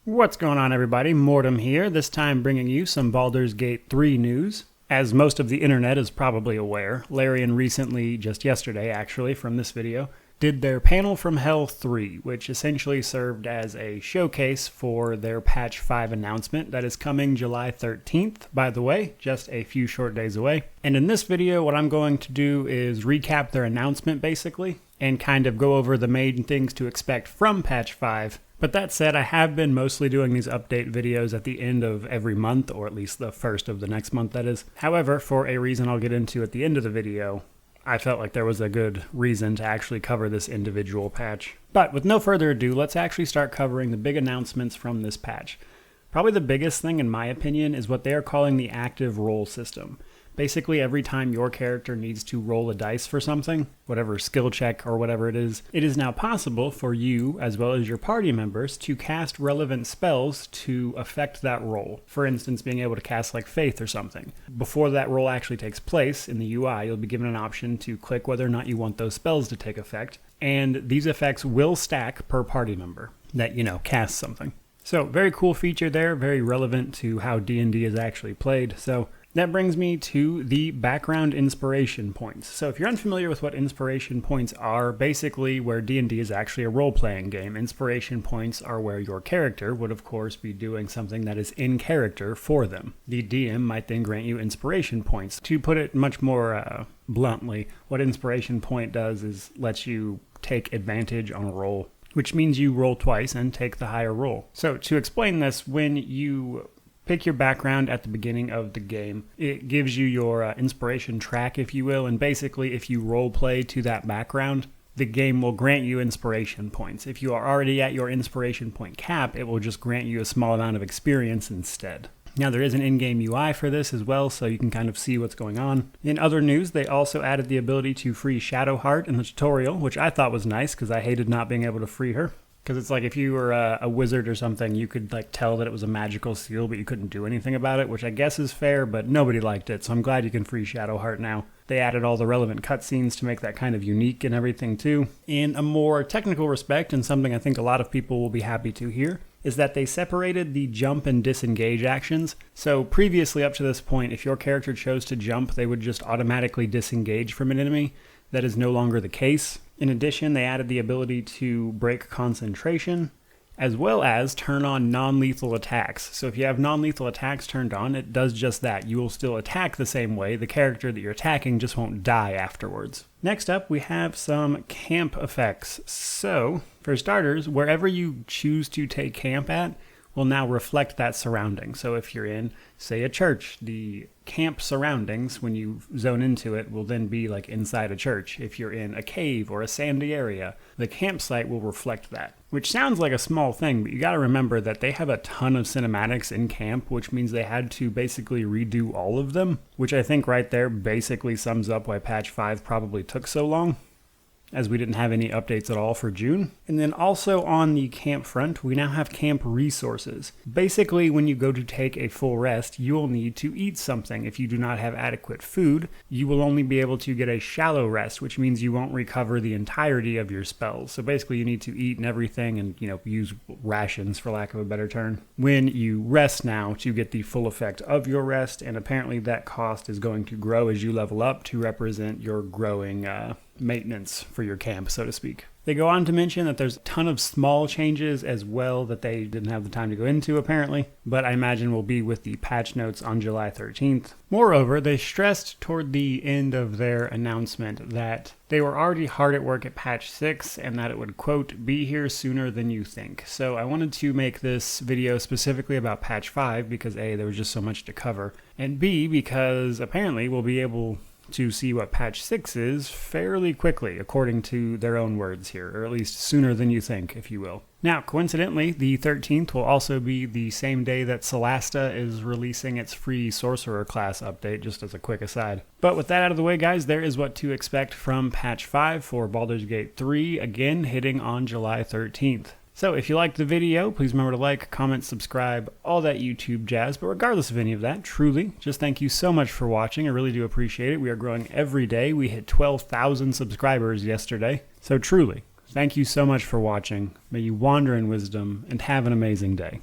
What's going on, everybody? Mortem here, this time bringing you some Baldur's Gate 3 news. As most of the internet is probably aware, Larian recently, just yesterday actually, from this video, did their Panel from Hell 3, which essentially served as a showcase for their Patch 5 announcement that is coming July 13th, by the way, just a few short days away. And in this video, what I'm going to do is recap their announcement, basically, and kind of go over the main things to expect from Patch 5. But that said, I have been mostly doing these update videos at the end of every month, or at least the first of the next month, that is. However, for a reason I'll get into at the end of the video, I felt like there was a good reason to actually cover this individual patch. But with no further ado, let's actually start covering the big announcements from this patch. Probably the biggest thing, in my opinion, is what they are calling the active roll system. Basically, every time your character needs to roll a dice for something, whatever skill check or whatever it is now possible for you, as well as your party members, to cast relevant spells to affect that roll. For instance, being able to cast like Faith or something. Before that roll actually takes place in the UI, you'll be given an option to click whether or not you want those spells to take effect, and these effects will stack per party member that, casts something. So, very cool feature there, very relevant to how D&D is actually played. So, that brings me to the background inspiration points. So if you're unfamiliar with what inspiration points are, basically where D&D is actually a role-playing game, inspiration points are where your character would of course be doing something that is in character for them. The DM might then grant you inspiration points. To put it much more bluntly, what inspiration point does is lets you take advantage on a roll, which means you roll twice and take the higher roll. So to explain this, when you pick your background at the beginning of the game, it gives you your inspiration track, if you will, and basically if you role play to that background, the game will grant you inspiration points. If you are already at your inspiration point cap, it will just grant you a small amount of experience instead. Now there is an in-game UI for this as well, so you can kind of see what's going on. In other news, they also added the ability to free Shadowheart in the tutorial, which I thought was nice because I hated not being able to free her. Because it's like if you were a wizard or something, you could tell that it was a magical seal, but you couldn't do anything about it, which I guess is fair, but nobody liked it, so I'm glad you can free Shadowheart now. They added all the relevant cutscenes to make that kind of unique and everything too. In a more technical respect, and something I think a lot of people will be happy to hear, is that they separated the jump and disengage actions. So previously up to this point, if your character chose to jump, they would just automatically disengage from an enemy. That is no longer the case. In addition, they added the ability to break concentration, as well as turn on non-lethal attacks. So if you have non-lethal attacks turned on, it does just that. You will still attack the same way. The character that you're attacking just won't die afterwards. Next up, we have some camp effects. So, for starters, wherever you choose to take camp at will now reflect that surrounding. So if you're in, say, a church, the camp surroundings, when you zone into it, will then be like inside a church. If you're in a cave or a sandy area, the campsite will reflect that. Which sounds like a small thing, but you gotta remember that they have a ton of cinematics in camp, which means they had to basically redo all of them, which I think right there basically sums up why Patch 5 probably took so long, as we didn't have any updates at all for June. And then also on the camp front, we now have camp resources. Basically, when you go to take a full rest, you will need to eat something. If you do not have adequate food, you will only be able to get a shallow rest, which means you won't recover the entirety of your spells. So basically you need to eat and everything and, use rations for lack of a better term when you rest now to get the full effect of your rest. And apparently that cost is going to grow as you level up to represent your growing maintenance for your camp, so to speak. They go on to mention that there's a ton of small changes as well that they didn't have the time to go into apparently, but I imagine will be with the patch notes on July 13th. Moreover, they stressed toward the end of their announcement that they were already hard at work at patch 6 and that it would, quote, be here sooner than you think. So I wanted to make this video specifically about patch 5 because A, there was just so much to cover, and B, because apparently we'll be able to see what patch 6 is fairly quickly, according to their own words here, or at least sooner than you think, if you will. Now, coincidentally, the 13th will also be the same day that Celasta is releasing its free Sorcerer class update, just as a quick aside. But with that out of the way, guys, there is what to expect from patch 5 for Baldur's Gate 3, again hitting on July 13th. So if you liked the video, please remember to like, comment, subscribe, all that YouTube jazz. But regardless of any of that, truly, just thank you so much for watching. I really do appreciate it. We are growing every day. We hit 12,000 subscribers yesterday. So truly, thank you so much for watching. May you wander in wisdom and have an amazing day.